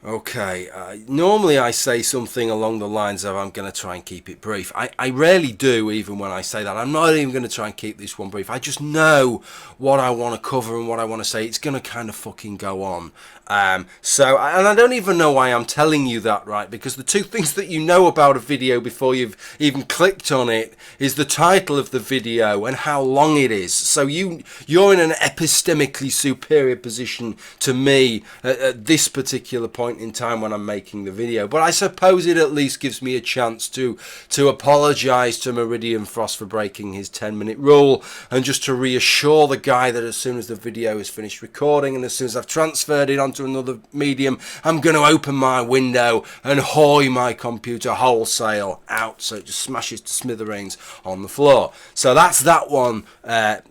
Okay, normally I say something along the lines of I'm going to try and keep it brief. I rarely do, even when I say that. I'm not even going to try and keep this one brief. I just know what I want to cover and what I want to say. It's going to kind of fucking go on. And I don't even know why I'm telling you that, right? Because the two things that you know about a video before you've even clicked on it is the title of the video and how long it is. So you're in an epistemically superior position to me at this particular point in time when I'm making the video. But I suppose it at least gives me a chance to apologise to Meridian Frost for breaking his 10-minute rule, and just to reassure the guy that as soon as the video is finished recording and as soon as I've transferred it onto another medium, I'm going to open my window and hoy my computer wholesale out so it just smashes to smithereens on the floor. So that's that one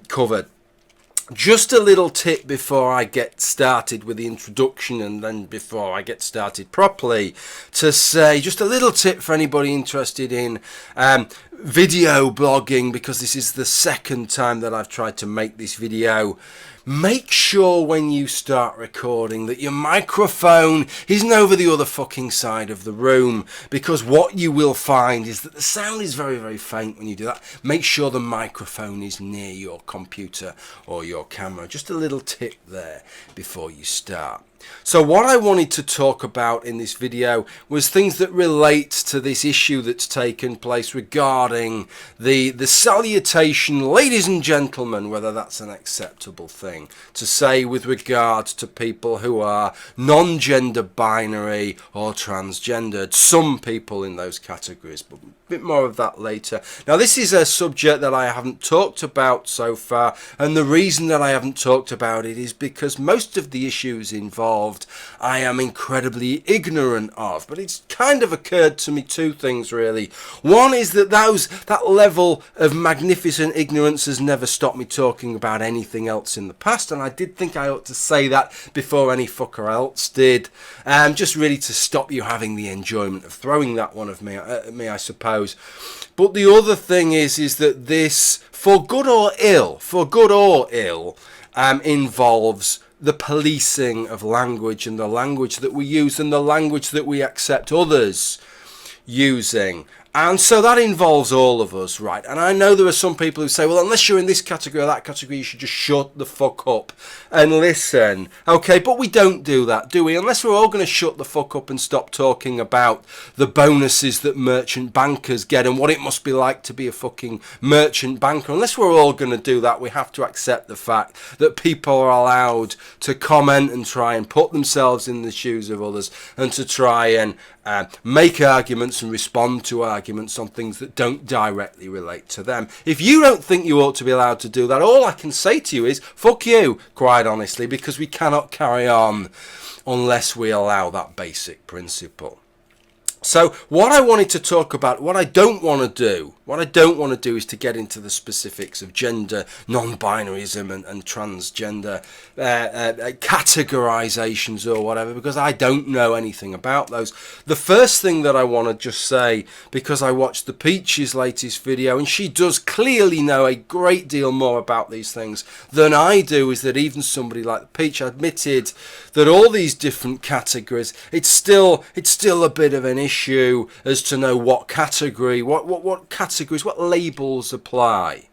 covered. Just a little tip before I get started with the introduction, and then before I get started properly, to say just a little tip for anybody interested in video blogging, because this is the second time that I've tried to make this video. Make sure when you start recording that your microphone isn't over the other fucking side of the room, because what you will find is that the sound is very, very faint when you do that. Make sure the microphone is near your computer or your camera. Just a little tip there before you start. So what I wanted to talk about in this video was things that relate to this issue that's taken place regarding the salutation, ladies and gentlemen, whether that's an acceptable thing to say with regard to people who are non-gender binary or transgendered. Some people in those categories, but a bit more of that later. Now, this is a subject that I haven't talked about so far, and the reason that I haven't talked about it is because most of the issues involved I am incredibly ignorant of. But it's kind of occurred to me two things, really. One is that that level of magnificent ignorance has never stopped me talking about anything else in the past, and I did think I ought to say that before any fucker else did, just really to stop you having the enjoyment of throwing that one at me, I suppose. But the other thing is that this, for good or ill, involves the policing of language, and the language that we use and the language that we accept others using. And so that involves all of us, right? And I know there are some people who say, well, unless you're in this category or that category, you should just shut the fuck up and listen. Okay, but we don't do that, do we? Unless we're all going to shut the fuck up and stop talking about the bonuses that merchant bankers get and what it must be like to be a fucking merchant banker. Unless we're all going to do that, we have to accept the fact that people are allowed to comment and try and put themselves in the shoes of others, and to try and make arguments and respond to arguments on things that don't directly relate to them. If you don't think you ought to be allowed to do that, all I can say to you is fuck you, quite honestly, because we cannot carry on unless we allow that basic principle. So what I wanted to talk about, what I don't want to do is to get into the specifics of gender, non-binaryism and transgender categorizations or whatever, because I don't know anything about those. The first thing that I want to just say, because I watched the Peach's latest video and she does clearly know a great deal more about these things than I do, is that even somebody like the Peach admitted that all these different categories, it's still a bit of an issue as to know what category, what categories, what labels apply.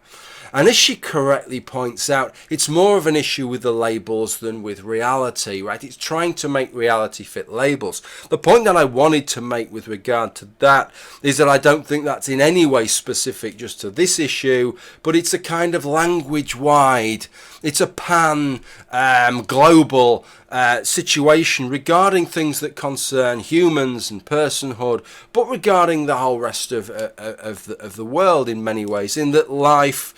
And as she correctly points out, it's more of an issue with the labels than with reality, right? It's trying to make reality fit labels. The point that I wanted to make with regard to that is that I don't think that's in any way specific just to this issue, but it's a kind of language-wide, it's a global situation regarding things that concern humans and personhood, but regarding the whole rest of the world in many ways, in that life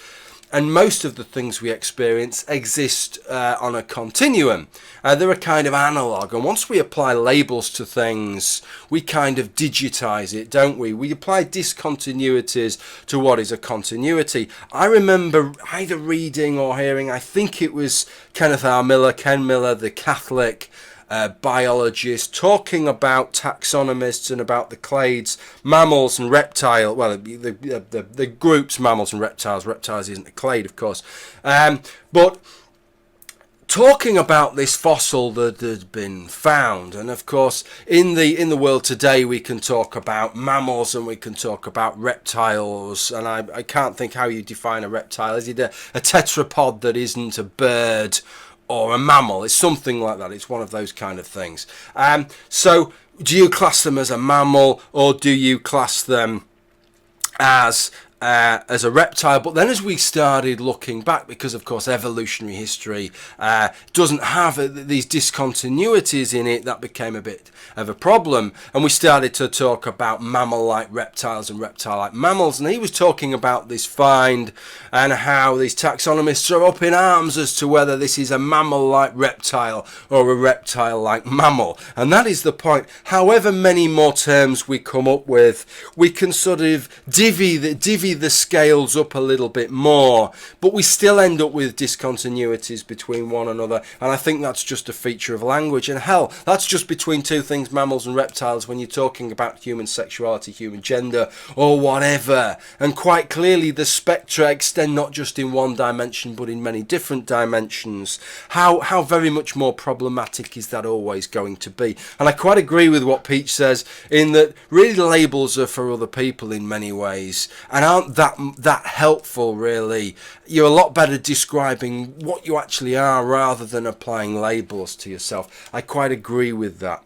and most of the things we experience exist on a continuum. They're a kind of analogue, and once we apply labels to things, we kind of digitize it, don't we? We apply discontinuities to what is a continuity. I remember either reading or hearing, I think it was Ken Miller, the Catholic biologist, talking about taxonomists and about the clades, mammals and reptile. Well, the groups mammals and reptiles. Reptiles isn't a clade, of course, but talking about this fossil that had been found. And of course, in the world today, we can talk about mammals and we can talk about reptiles. And I can't think how you define a reptile. Is it a tetrapod that isn't a bird or a mammal? It's something like that. It's one of those kind of things. So do you class them as a mammal, or do you class them as a reptile? But then as we started looking back, because of course evolutionary history doesn't have these discontinuities in it, that became a bit of a problem, and we started to talk about mammal-like reptiles and reptile-like mammals. And he was talking about this find and how these taxonomists are up in arms as to whether this is a mammal-like reptile or a reptile-like mammal. And that is the point. However many more terms we come up with, we can sort of divvy the scales up a little bit more, but we still end up with discontinuities between one another. And I think that's just a feature of language. And hell, that's just between two things, mammals and reptiles, when you're talking about human sexuality, human gender, or whatever. And quite clearly the spectra extend not just in one dimension but in many different dimensions. How very much more problematic is that always going to be? And I quite agree with what Peach says, in that really labels are for other people in many ways, and aren't that helpful really. You're a lot better describing what you actually are rather than applying labels to yourself. I quite agree with that.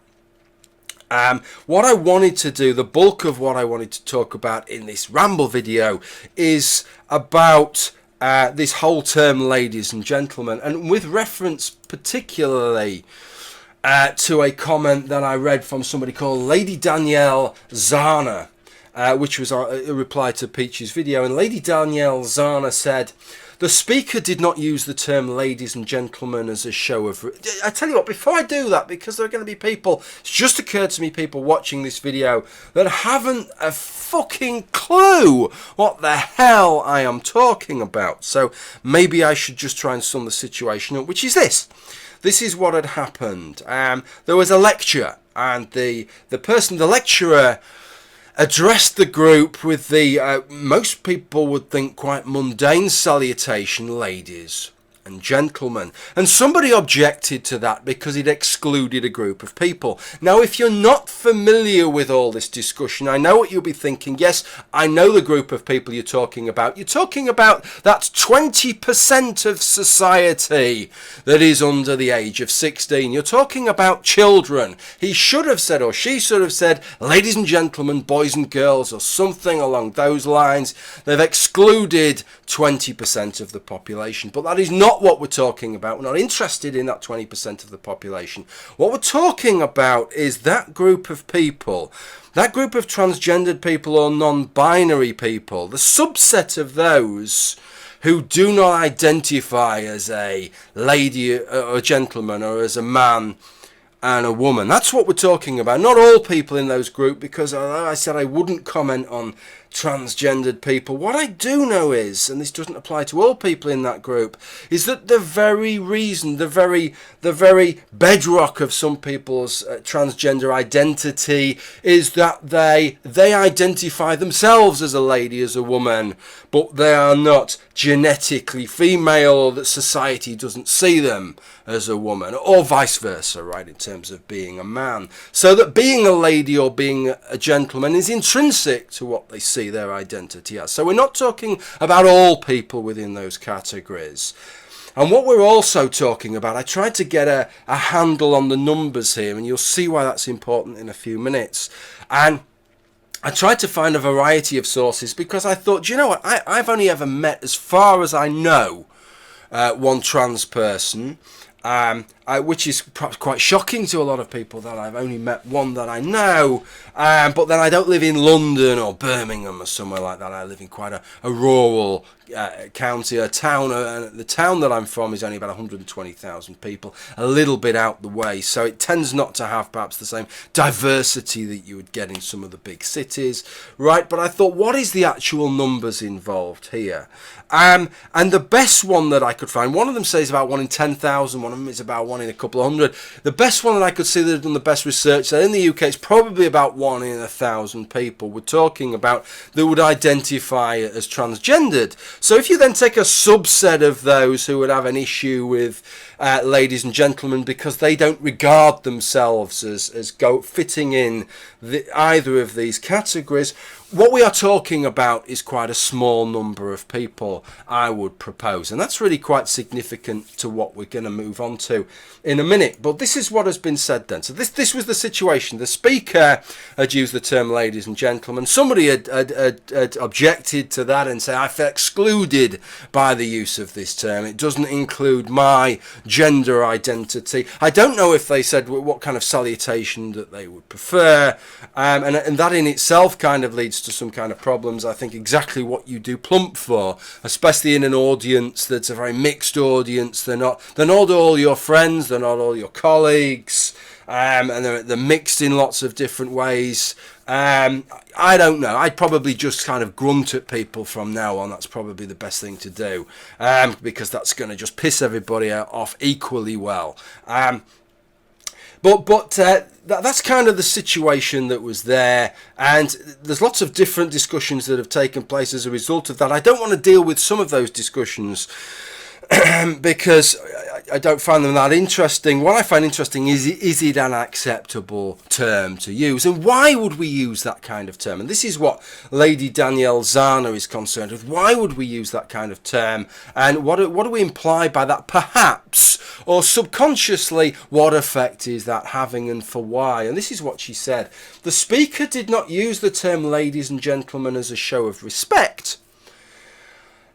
What I wanted to do, the bulk of what I wanted to talk about in this ramble video, is about this whole term ladies and gentlemen, and with reference particularly to a comment that I read from somebody called Lady Danielle Zana, which was a reply to Peach's video. And Lady Danielle Zana said, "The speaker did not use the term ladies and gentlemen as a show of..." I tell you what, before I do that, because there are going to be people, it's just occurred to me, people watching this video that haven't a fucking clue what the hell I am talking about. So maybe I should just try and sum the situation up, which is this. This is what had happened. There was a lecture, and the lecturer addressed the group with the, most people would think, quite mundane salutation, ladies and gentlemen. And somebody objected to that because it excluded a group of people. Now, if you're not familiar with all this discussion, I know what you'll be thinking. Yes, I know the group of people you're talking about. You're talking about that 20% of society that is under the age of 16. You're talking about children. He should have said, or she should have said, ladies and gentlemen, boys and girls, or something along those lines. They've excluded 20% of the population, but that is not what we're talking about. We're not interested in that 20% of the population. What we're talking about is that group of people, that group of transgendered people or non-binary people, the subset of those who do not identify as a lady or a gentleman, or as a man and a woman. That's what we're talking about. Not all people in those groups, because I said I wouldn't comment on transgendered people. What I do know is, and this doesn't apply to all people in that group, is that the very reason, the very bedrock of some people's transgender identity is that they identify themselves as a lady, as a woman, but they are not genetically female, or that society doesn't see them as a woman, or vice versa, right, in terms of being a man. So that being a lady or being a gentleman is intrinsic to what they see their identity as. So we're not talking about all people within those categories. And what we're also talking about, I tried to get a handle on the numbers here, and you'll see why that's important in a few minutes. And I tried to find a variety of sources, because I thought, do you know what, I've only ever met, as far as I know, one trans person, which is perhaps quite shocking to a lot of people, that I've only met one that I know, but then I don't live in London or Birmingham or somewhere like that. I live in quite a rural county, a town, and the town that I'm from is only about 120,000 people, a little bit out the way, so it tends not to have perhaps the same diversity that you would get in some of the big cities, right? But I thought, what is the actual numbers involved here? And the best one that I could find, one of them says about 1 in 10,000, one of them is about 1 1 in a couple of hundred. The best one that I could see that have done the best research there in the UK, it's probably about 1 in 1,000 people we're talking about that would identify as transgendered. So if you then take a subset of those who would have an issue with ladies and gentlemen because they don't regard themselves as fitting in either of these categories, what we are talking about is quite a small number of people, I would propose. And that's really quite significant to what we're going to move on to in a minute. But this is what has been said then. So this was the situation. The speaker had used the term ladies and gentlemen. Somebody had objected to that and said, I feel excluded by the use of this term. It doesn't include my gender identity. I don't know if they said what kind of salutation that they would prefer. And that in itself kind of leads to some kind of problems. I think exactly what you do plump for, especially in an audience that's a very mixed audience. They're not all your friends, they're not all your colleagues, and they're mixed in lots of different ways. I don't know. I'd probably just kind of grunt at people from now on. That's probably the best thing to do, because that's going to just piss everybody off equally well. But that's kind of the situation that was there, and there's lots of different discussions that have taken place as a result of that. I don't want to deal with some of those discussions because I don't find them that interesting. What I find interesting is it an acceptable term to use, and why would we use that kind of term? And this is what Lady Danielle Zana is concerned with. Why would we use that kind of term, and what do we imply by that? Perhaps, or subconsciously, what effect is that having, and for why? And this is what she said. The speaker did not use the term ladies and gentlemen as a show of respect.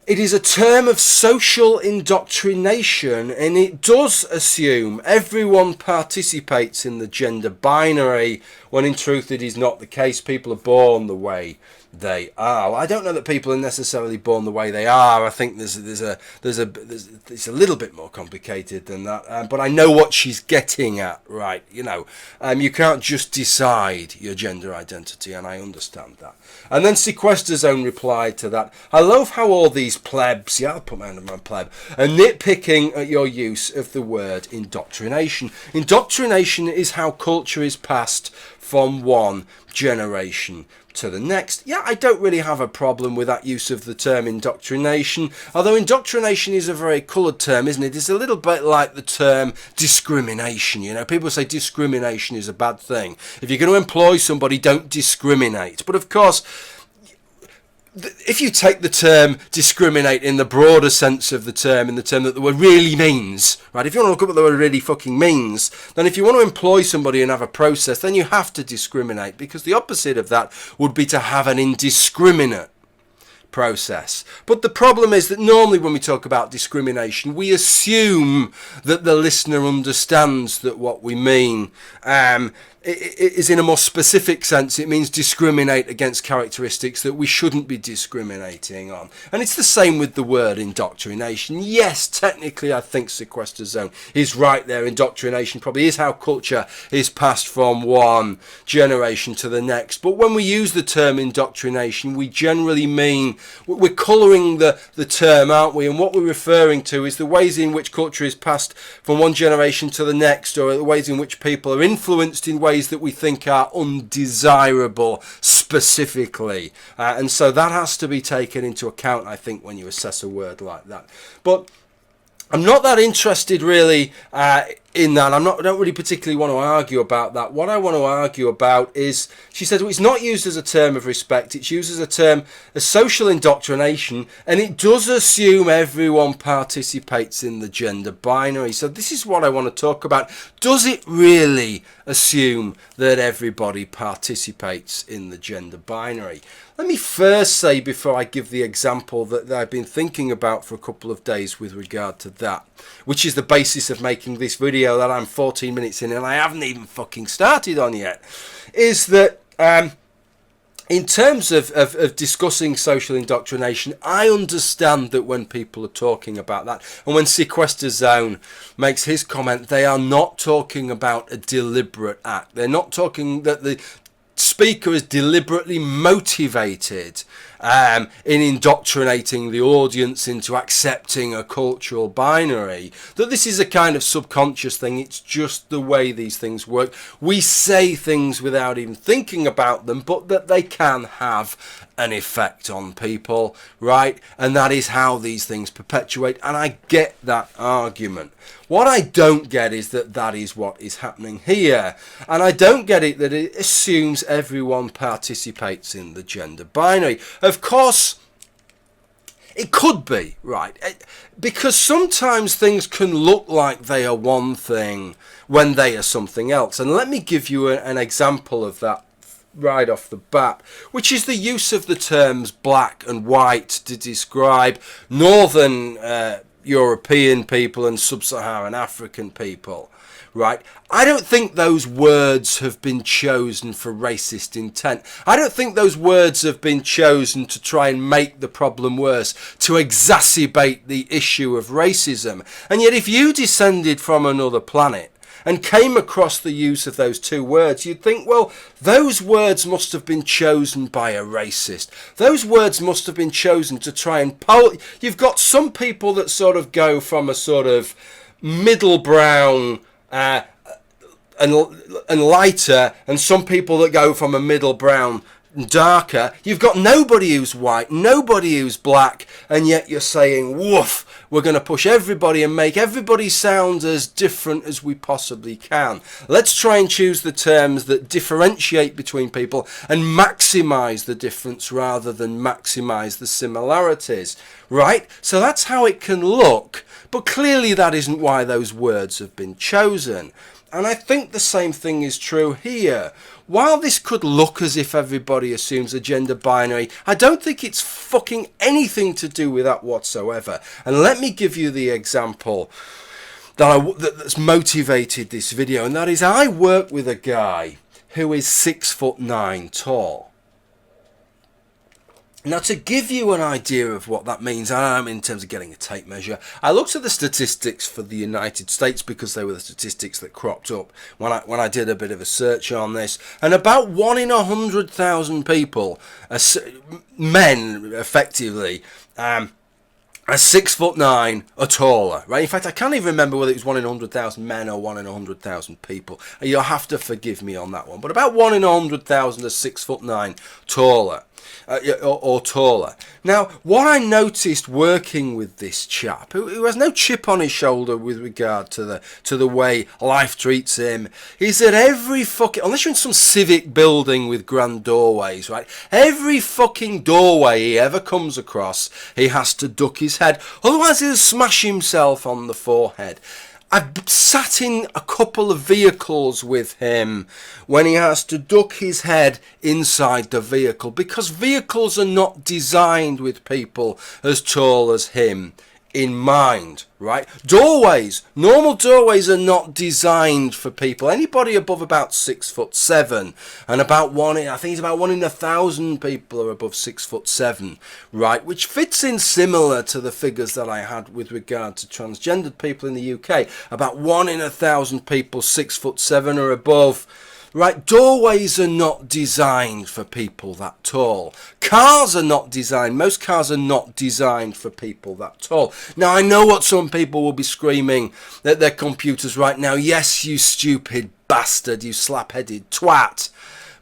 It is a term of social indoctrination, and it does assume everyone participates in the gender binary, when in truth it is not the case. People are born the way they are. I don't know that people are necessarily born the way they are. I think it's a little bit more complicated than that. But I know what she's getting at, right? You can't just decide your gender identity, and I understand that. And then Sequester Zone replied to that. I love how all these plebs, I'll put my hand on my pleb, are nitpicking at your use of the word indoctrination. Indoctrination is how culture is passed from one generation to the next. Yeah, I don't really have a problem with that use of the term indoctrination, although indoctrination is a very coloured term, isn't it? It's a little bit like the term discrimination. People say discrimination is a bad thing. If you're going to employ somebody, don't discriminate. But of course, if you take the term discriminate in the broader sense of the term, in the term that the word really means, right? If you want to look up what the word really fucking means, then if you want to employ somebody and have a process, then you have to discriminate, because the opposite of that would be to have an indiscriminate process. But the problem is that normally when we talk about discrimination, we assume that the listener understands that what we mean is in a more specific sense. It means discriminate against characteristics that we shouldn't be discriminating on. And it's the same with the word indoctrination. Yes, technically I think Sequester Zone is right there. Indoctrination probably is how culture is passed from one generation to the next. But when we use the term indoctrination, we generally mean, we're colouring the term, aren't we? And what we're referring to is the ways in which culture is passed from one generation to the next, or the ways in which people are influenced in ways that we think are undesirable specifically. And so that has to be taken into account, I think, when you assess a word like that. But I'm not that interested really in that. I don't really particularly want to argue about that. What I want to argue about is, she said, well, it's not used as a term of respect. It's used as a term of social indoctrination, and it does assume everyone participates in the gender binary. So this is what I want to talk about. Does it really assume that everybody participates in the gender binary? Let me first say, before I give the example that I've been thinking about for a couple of days with regard to that, which is the basis of making this video that I'm 14 minutes in and I haven't even fucking started on yet, is that in terms of discussing social indoctrination, I understand that when people are talking about that, and when Sequester Zone makes his comment, they are not talking about a deliberate act. They're not talking that the speaker is deliberately motivated in indoctrinating the audience into accepting a cultural binary, that this is a kind of subconscious thing. It's just the way these things work. We say things without even thinking about them, but that they can have an effect on people, right? And that is how these things perpetuate, and I get that argument. What I don't get is that that is what is happening here, and I don't get it that it assumes everyone participates in the gender binary. Of course, it could be, right? Because sometimes things can look like they are one thing when they are something else. And let me give you an example of that right off the bat, which is the use of the terms black and white to describe northern European people and sub-Saharan African people, right? I don't think those words have been chosen for racist intent. I don't think those words have been chosen to try and make the problem worse, to exacerbate the issue of racism. And yet if you descended from another planet and came across the use of those two words, you'd think, well, those words must have been chosen by a racist. Those words must have been chosen to try and You've got some people that sort of go from a sort of middle brown and lighter, and some people that go from a middle brown and darker. You've got nobody who's white, nobody who's black, and yet you're saying, woof, we're going to push everybody and make everybody sound as different as we possibly can. Let's try and choose the terms that differentiate between people and maximise the difference rather than maximise the similarities, right? So that's how it can look, but clearly that isn't why those words have been chosen. And I think the same thing is true here. While this could look as if everybody assumes a gender binary, I don't think it's fucking anything to do with that whatsoever. And let me give you the example that's motivated this video, and that is I work with a guy who is 6'9" tall. Now, to give you an idea of what that means, in terms of getting a tape measure, I looked at the statistics for the United States because they were the statistics that cropped up when I did a bit of a search on this. And about 1 in 100,000 people, men effectively, are 6'9" or taller, right? In fact, I can't even remember whether it was 1 in 100,000 men or 1 in 100,000 people. You'll have to forgive me on that one. But about 1 in 100,000 are 6'9" taller. Or taller. Now, what I noticed working with this chap, who has no chip on his shoulder with regard to the way life treats him, is that every fucking, unless you're in some civic building with grand doorways, right? Every fucking doorway he ever comes across, he has to duck his head, otherwise he'll smash himself on the forehead. I've sat in a couple of vehicles with him when he has to duck his head inside the vehicle, because vehicles are not designed with people as tall as him in mind, right? Doorways, normal doorways are not designed for people. Anybody above about 6'7", and about I think it's about 1 in 1,000 people are above 6'7", right? Which fits in similar to the figures that I had with regard to transgendered people in the UK. About 1 in 1,000 people 6'7" or above. Right, doorways are not designed for people that tall. Cars are not designed. Most cars are not designed for people that tall. Now, I know what some people will be screaming at their computers right now. Yes, you stupid bastard, you slap-headed twat.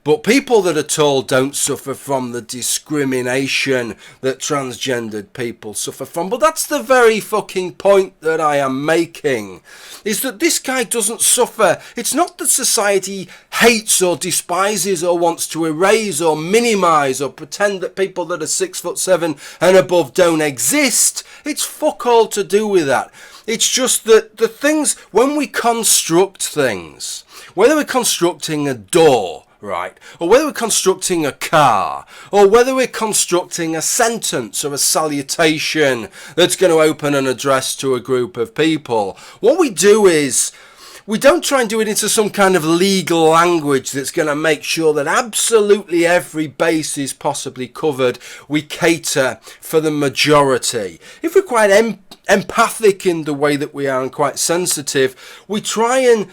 But people that are tall don't suffer from the discrimination that transgendered people suffer from. But that's the very fucking point that I am making, is that this guy doesn't suffer. It's not that society hates or despises or wants to erase or minimise or pretend that people that are 6'7" and above don't exist. It's fuck all to do with that. It's just that the things, when we construct things, whether we're constructing a door, right, or whether we're constructing a car, or whether we're constructing a sentence or a salutation that's going to open an address to a group of people, what we do is we don't try and do it into some kind of legal language that's going to make sure that absolutely every base is possibly covered. We cater for the majority. If we're quite empathic in the way that we are and quite sensitive, we try and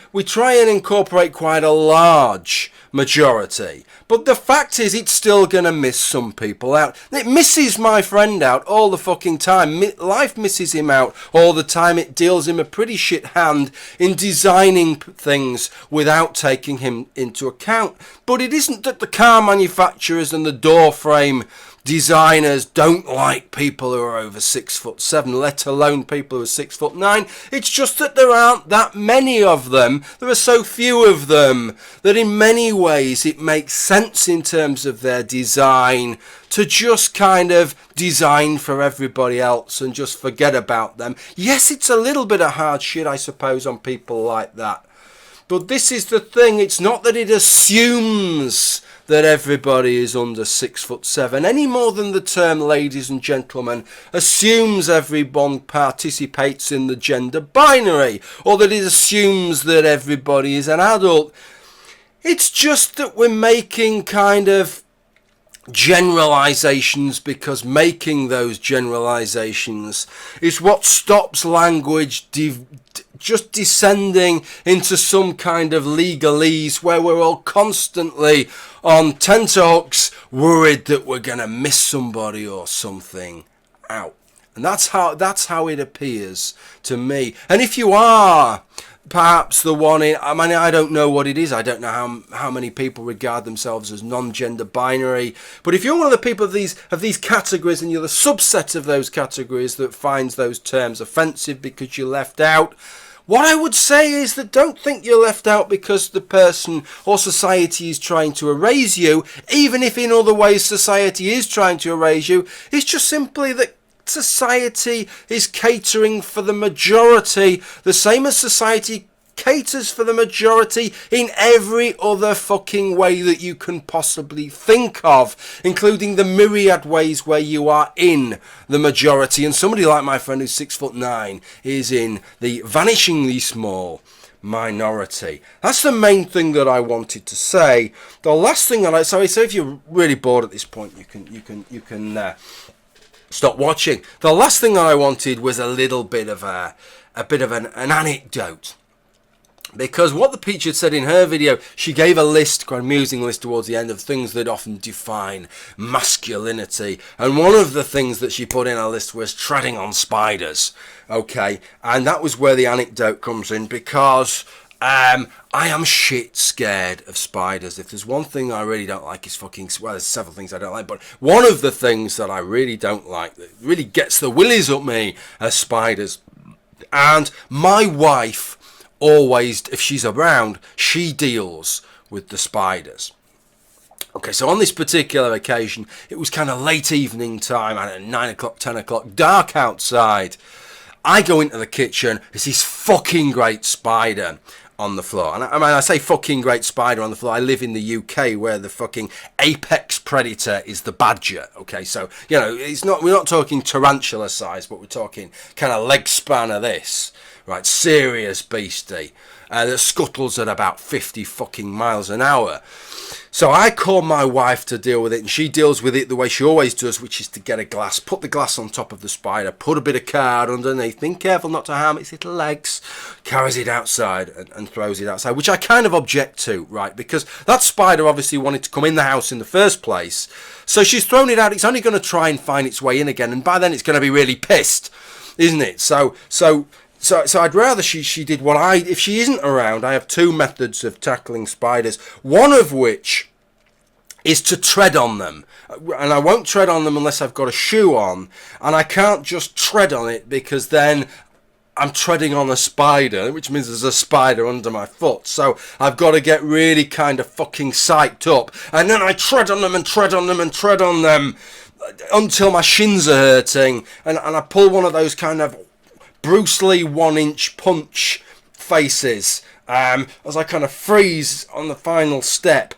incorporate quite a large majority. But the fact is, it's still going to miss some people out. It misses my friend out all the fucking time. Life misses him out all the time. It deals him a pretty shit hand in designing things without taking him into account. But it isn't that the car manufacturers and the door frame designers don't like people who are over 6'7", let alone people who are 6'9". It's just that there aren't that many of them. There are so few of them that in many ways it makes sense in terms of their design to just kind of design for everybody else and just forget about them. Yes, it's a little bit of hard shit, I suppose, on people like that. But this is the thing, it's not that it assumes that everybody is under 6'7", any more than the term ladies and gentlemen assumes everyone participates in the gender binary, or that it assumes that everybody is an adult. It's just that we're making kind of generalizations, because making those generalizations is what stops language just descending into some kind of legalese where we're all constantly on tenterhooks, worried that we're going to miss somebody or something out. And that's how it appears to me. And if you are perhaps the one in, I mean, I don't know what it is. I don't know how many people regard themselves as non-gender binary. But if you're one of the people of these categories, and you're the subset of those categories that finds those terms offensive because you're left out, what I would say is that don't think you're left out because the person or society is trying to erase you, even if in other ways society is trying to erase you. It's just simply that society is catering for the majority, the same as society caters for the majority in every other fucking way that you can possibly think of, including the myriad ways where you are in the majority. And somebody like my friend who's 6'9" is in the vanishingly small minority. That's the main thing that I wanted to say. The last thing that so if you're really bored at this point, you can stop watching. The last thing that I wanted was a little bit of an anecdote. Because what the Peach had said in her video, she gave a list, quite an amusing list towards the end, of things that often define masculinity. And one of the things that she put in her list was treading on spiders. Okay, and that was where the anecdote comes in, because I am shit scared of spiders. If there's one thing I really don't like is well, there's several things I don't like, but one of the things that I really don't like, that really gets the willies up me, are spiders. And my wife always, if she's around, she deals with the spiders. Okay, so on this particular occasion, it was kind of late evening time, I don't know, 9 o'clock, 10 o'clock, dark outside. I go into the kitchen, there's this fucking great spider on the floor. And I say fucking great spider on the floor. I live in the UK where the fucking apex predator is the badger. Okay, so, you know, we're not talking tarantula size, but we're talking kind of leg span of this. Right, serious beastie that scuttles at about 50 fucking miles an hour. So I call my wife to deal with it, and she deals with it the way she always does, which is to get a glass, put the glass on top of the spider, put a bit of card underneath, being careful not to harm its little legs, carries it outside and throws it outside, which I kind of object to, right, because that spider obviously wanted to come in the house in the first place, so she's thrown it out. It's only going to try and find its way in again, and by then it's going to be really pissed, isn't it? So I'd rather she did what if she isn't around, I have two methods of tackling spiders, one of which is to tread on them. And I won't tread on them unless I've got a shoe on, and I can't just tread on it because then I'm treading on a spider, which means there's a spider under my foot. So I've got to get really kind of fucking psyched up, and then I tread on them and tread on them and tread on them until my shins are hurting, and I pull one of those kind of Bruce Lee 1-inch punch faces as I kind of freeze on the final step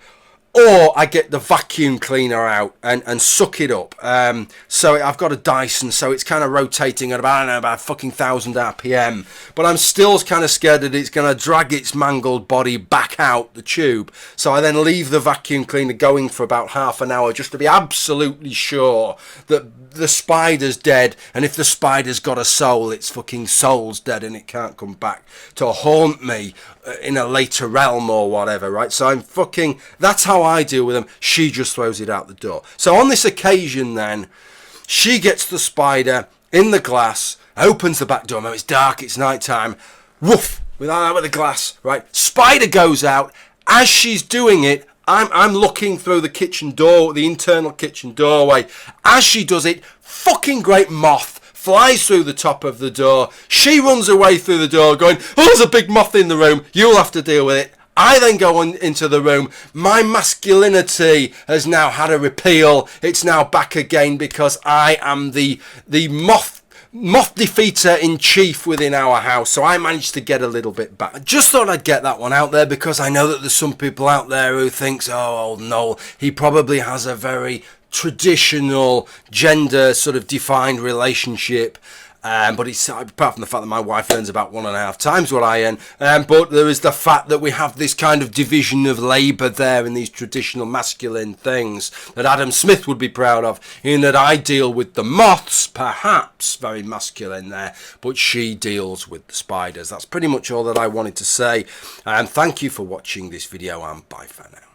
or I get the vacuum cleaner out and suck it up. So I've got a Dyson, so it's kind of rotating at about, I don't know, about fucking 1,000 RPM. But I'm still kind of scared that it's going to drag its mangled body back out the tube. So I then leave the vacuum cleaner going for about half an hour just to be absolutely sure that the spider's dead. And if the spider's got a soul, its fucking soul's dead and it can't come back to haunt me in a later realm or whatever, right? So I'm fucking, that's how I deal with them. She just throws it out the door. So on this occasion then, she gets the spider in the glass, opens the back door. Now it's dark, it's night time. Woof, with the glass, right? Spider goes out. As she's doing it, I'm looking through the kitchen door, the internal kitchen doorway. As she does it, fucking great moth flies through the top of the door. She runs away through the door going, oh, there's a big moth in the room. You'll have to deal with it. I then go on into the room. My masculinity has now had a repeal. It's now back again because I am the moth defeater in chief within our house. So I managed to get a little bit back. I just thought I'd get that one out there because I know that there's some people out there who thinks, oh, old Noel, he probably has a very traditional gender sort of defined relationship. But it's, apart from the fact that my wife earns about 1.5 times what I earn, but there is the fact that we have this kind of division of labour there in these traditional masculine things that Adam Smith would be proud of, in that I deal with the moths, perhaps very masculine there, but she deals with the spiders. That's pretty much all that I wanted to say, and thank you for watching this video, and bye for now.